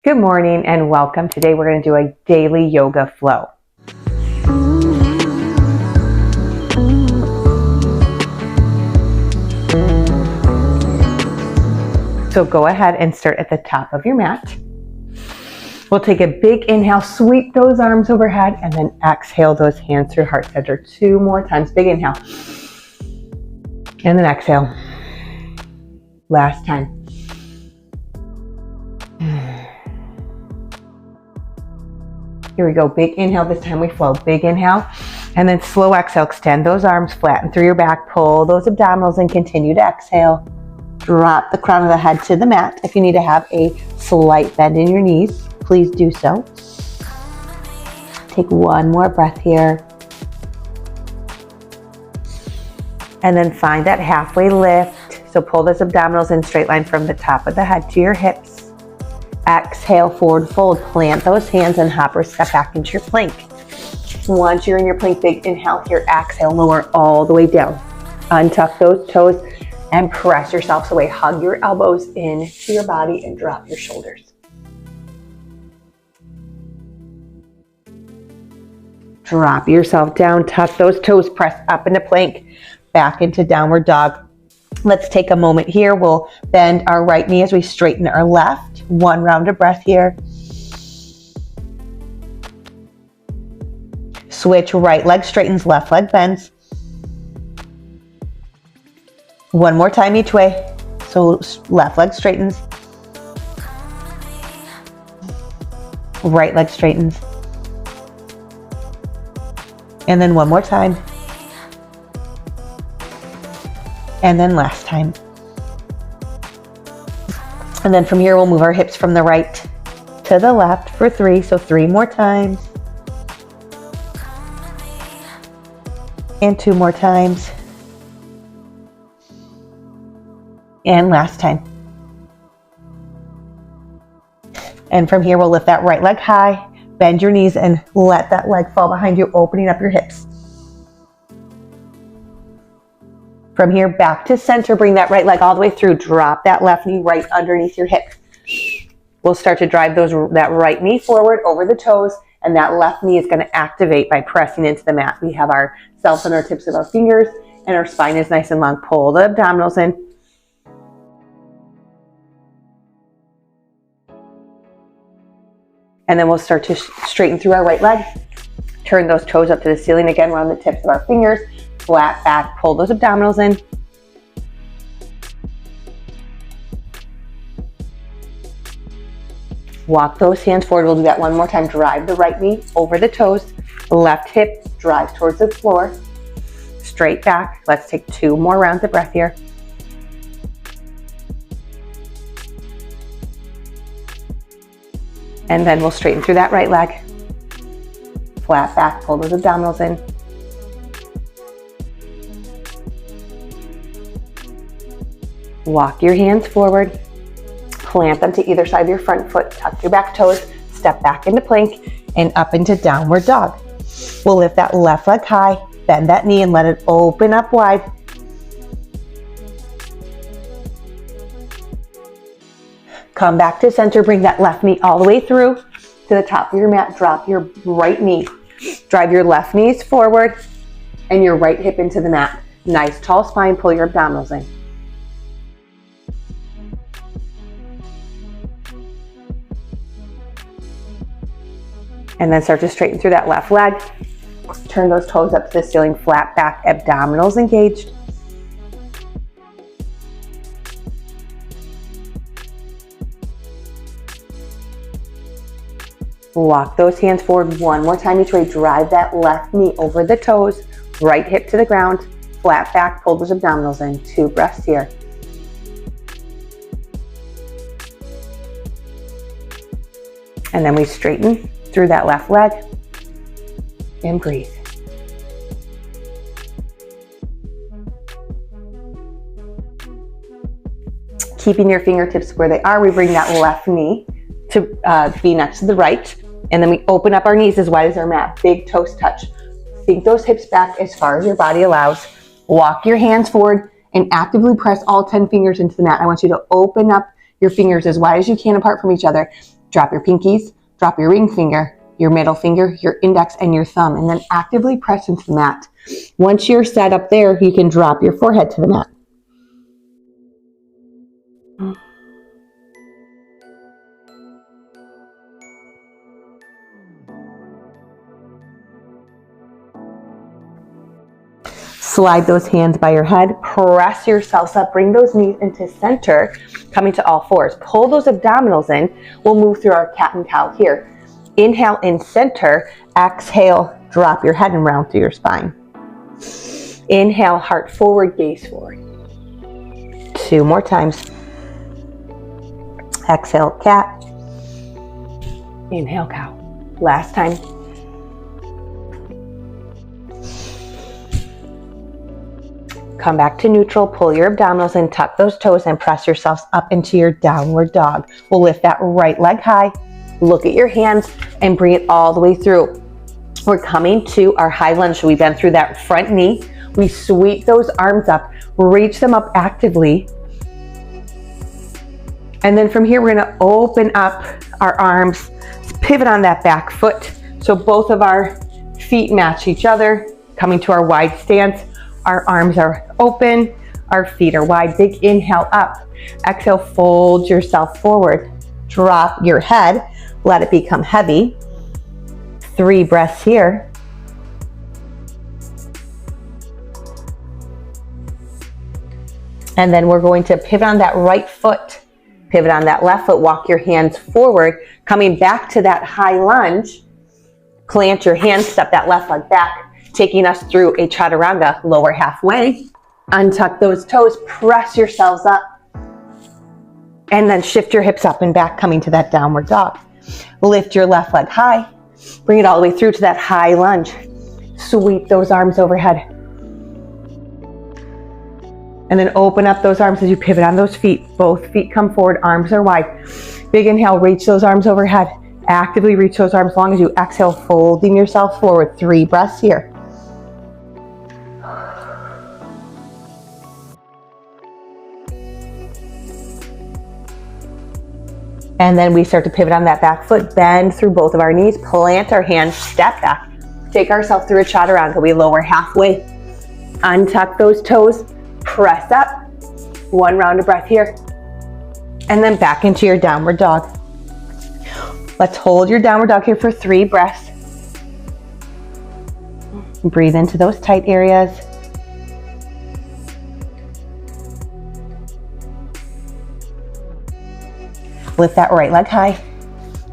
Good morning and welcome. Today we're going to do a daily yoga flow. So go ahead and start at the top of your mat. We'll take a big inhale, sweep those arms overhead, and then exhale those hands through heart center 2 more times. Big inhale. And then exhale. Last time. Here we go. Big inhale. This time we flow. Big inhale. And then slow exhale. Extend those arms, flatten through your back. Pull those abdominals and continue to exhale. Drop the crown of the head to the mat. If you need to have a slight bend in your knees, please do so. Take one more breath here. And then find that halfway lift. So pull those abdominals in straight line from the top of the head to your hips. Exhale, forward fold, plant those hands and hop or step back into your plank. Once you're in your plank, big inhale here, exhale, lower all the way down. Untuck those toes and press yourselves away. Hug your elbows into your body and drop your shoulders. Drop yourself down, tuck those toes, press up into plank, back into downward dog. Let's take a moment here. We'll bend our right knee as we straighten our left. 1 round of breath here. Switch, right leg straightens, left leg bends. 1 more time each way. So left leg straightens. Right leg straightens. And then 1 more time. And then last time. And then from here, we'll move our hips from the right to the left for 3. So 3 more times. And 2 more times. And last time. And from here, we'll lift that right leg high, bend your knees, and let that leg fall behind you, opening up your hips. From here, back to center, bring that right leg all the way through. Drop that left knee right underneath your hip. We'll start to drive that right knee forward over the toes, and that left knee is going to activate by pressing into the mat. We have ourselves on our tips of our fingers, and our spine is nice and long. Pull the abdominals in. And then we'll start to straighten through our right leg. Turn those toes up to the ceiling again. We're on the tips of our fingers. Flat back, pull those abdominals in. Walk those hands forward. We'll do that 1 more time. Drive the right knee over the toes. Left hip drive towards the floor. Straight back. Let's take 2 more rounds of breath here. And then we'll straighten through that right leg. Flat back, pull those abdominals in. Walk your hands forward, plant them to either side of your front foot, tuck your back toes, step back into plank, and up into downward dog. We'll lift that left leg high, bend that knee and let it open up wide. Come back to center, bring that left knee all the way through to the top of your mat. Drop your right knee. Drive your left knees forward and your right hip into the mat. Nice tall spine, pull your abdominals in. And then start to straighten through that left leg. Turn those toes up to the ceiling, flat back, abdominals engaged. Walk those hands forward 1 more time each way. Drive that left knee over the toes, right hip to the ground, flat back, pull those abdominals in. 2 breaths here. And then we straighten through that left leg and breathe. Keeping your fingertips where they are, we bring that left knee to be next to the right, and then we open up our knees as wide as our mat. Big toes touch. Sink those hips back as far as your body allows. Walk your hands forward and actively press all 10 fingers into the mat. I want you to open up your fingers as wide as you can apart from each other Drop your pinkies, drop your ring finger, your middle finger, your index, and your thumb, and then actively press into the mat. Once you're set up there, you can drop your forehead to the mat. Slide those hands by your head, press yourselves up, bring those knees into center, coming to all fours. Pull those abdominals in. We'll move through our cat and cow here. Inhale in center, exhale, drop your head and round through your spine. Inhale, heart forward, gaze forward. 2 more times. Exhale, cat. Inhale, cow. Last time. Come back to neutral, pull your abdominals in, tuck those toes, and press yourselves up into your downward dog. We'll lift that right leg high, look at your hands, and bring it all the way through. We're coming to our high lunge. We've been through that front knee. We sweep those arms up, reach them up actively. And then from here, we're gonna open up our arms, pivot on that back foot. So both of our feet match each other, coming to our wide stance. Our arms are open, our feet are wide. Big inhale up. Exhale, fold yourself forward. Drop your head, let it become heavy. 3 breaths here. And then we're going to pivot on that right foot, pivot on that left foot, walk your hands forward, coming back to that high lunge. Plant your hands, step that left leg back, taking us through a chaturanga, lower halfway. Untuck those toes, press yourselves up, and then shift your hips up and back, coming to that downward dog. Lift your left leg high, bring it all the way through to that high lunge. Sweep those arms overhead. And then open up those arms as you pivot on those feet. Both feet come forward, arms are wide. Big inhale, reach those arms overhead. Actively reach those arms long as you exhale, folding yourself forward. 3 breaths here. And then we start to pivot on that back foot, bend through both of our knees, plant our hands, step back, take ourselves through a chaturanga. We lower halfway, untuck those toes, press up, 1 round of breath here, and then back into your downward dog. Let's hold your downward dog here for 3 breaths. Breathe into those tight areas. Lift that right leg high.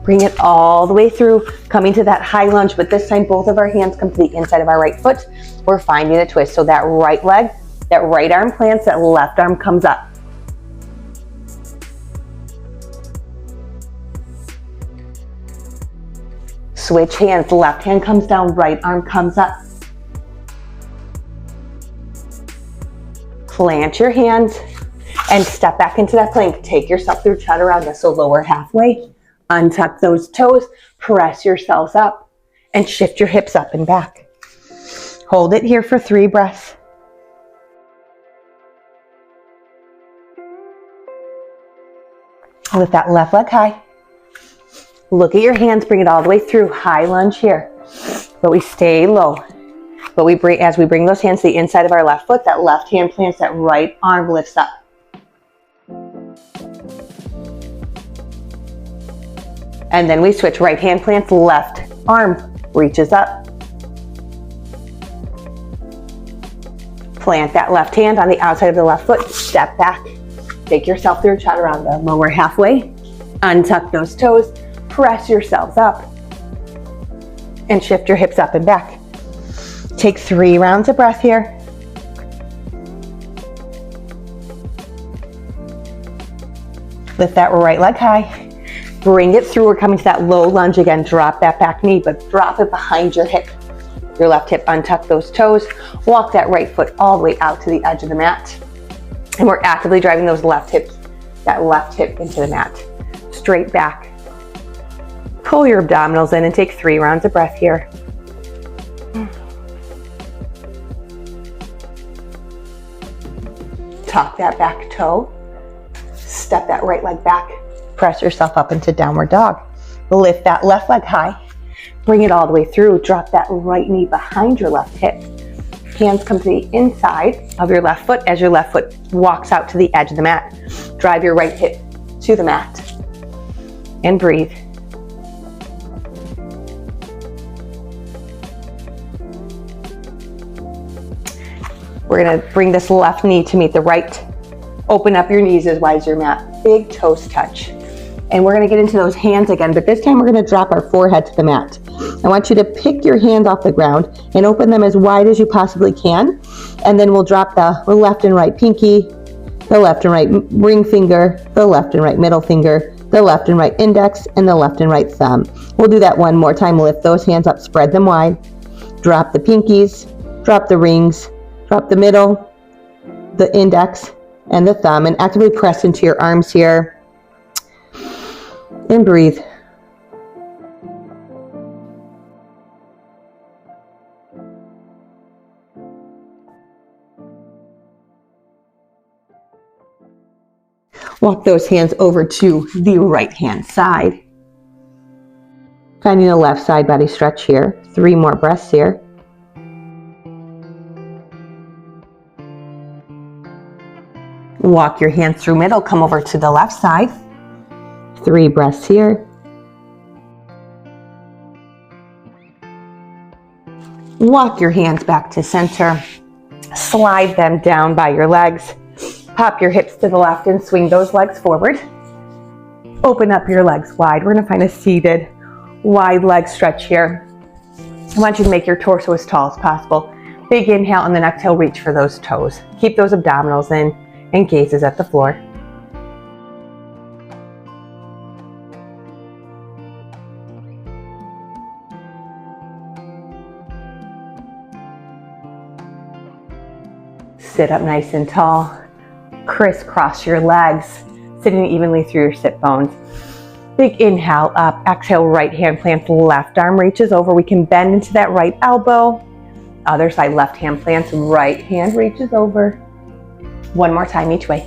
Bring it all the way through, coming to that high lunge, but this time both of our hands come to the inside of our right foot. We're finding a twist. So that right leg, that right arm plants, that left arm comes up. Switch hands, left hand comes down, right arm comes up. Plant your hands and step back into that plank. Take yourself through chaturanga. So lower halfway, untuck those toes, press yourselves up, and shift your hips up and back. Hold it here for 3 breaths. Lift that left leg high. Look at your hands, bring it all the way through. High lunge here, but we stay low. But we bring, as we bring those hands to the inside of our left foot, that left hand plants, that right arm lifts up. And then we switch, right hand plants, left arm reaches up. Plant that left hand on the outside of the left foot, step back. Take yourself through chaturanga, lower halfway, untuck those toes, press yourselves up, and shift your hips up and back. Take 3 rounds of breath here. Lift that right leg high. Bring it through. We're coming to that low lunge again. Drop that back knee, but drop it behind your hip. Your left hip, untuck those toes. Walk that right foot all the way out to the edge of the mat. And we're actively driving those left hips, that left hip into the mat. Straight back. Pull your abdominals in and take 3 rounds of breath here. Tuck that back toe. Step that right leg back. press yourself up into downward dog. Lift that left leg high. Bring it all the way through. Drop that right knee behind your left hip. Hands come to the inside of your left foot as your left foot walks out to the edge of the mat. Drive your right hip to the mat. And breathe. We're gonna bring this left knee to meet the right. Open up your knees as wide as your mat. Big toes touch. And we're gonna get into those hands again, but this time we're gonna drop our forehead to the mat. I want you to pick your hands off the ground and open them as wide as you possibly can. And then we'll drop the left and right pinky, the left and right ring finger, the left and right middle finger, the left and right index, and the left and right thumb. We'll do that one more time. Lift those hands up, spread them wide. Drop the pinkies, drop the rings, drop the middle, the index, and the thumb, and actively press into your arms here. And breathe. Walk those hands over to the right hand side. Finding the left side body stretch here. 3 more breaths here. Walk your hands through middle, come over to the left side. 3 breaths here. Walk your hands back to center. Slide them down by your legs. Pop your hips to the left and swing those legs forward. Open up your legs wide. We're gonna find a seated, wide leg stretch here. I want you to make your torso as tall as possible. Big inhale, and then exhale, reach for those toes. Keep those abdominals in and gazes at the floor. Sit up nice and tall. Crisscross your legs, sitting evenly through your sit bones. Big inhale up, exhale, right hand plants, left arm reaches over. We can bend into that right elbow. Other side, left hand plants, right hand reaches over. One more time each way.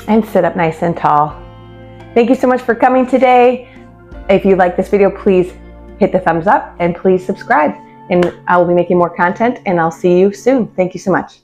And sit up nice and tall. Thank you so much for coming today. If you like this video, please hit the thumbs up and please subscribe. And I will be making more content, and I'll see you soon. Thank you so much.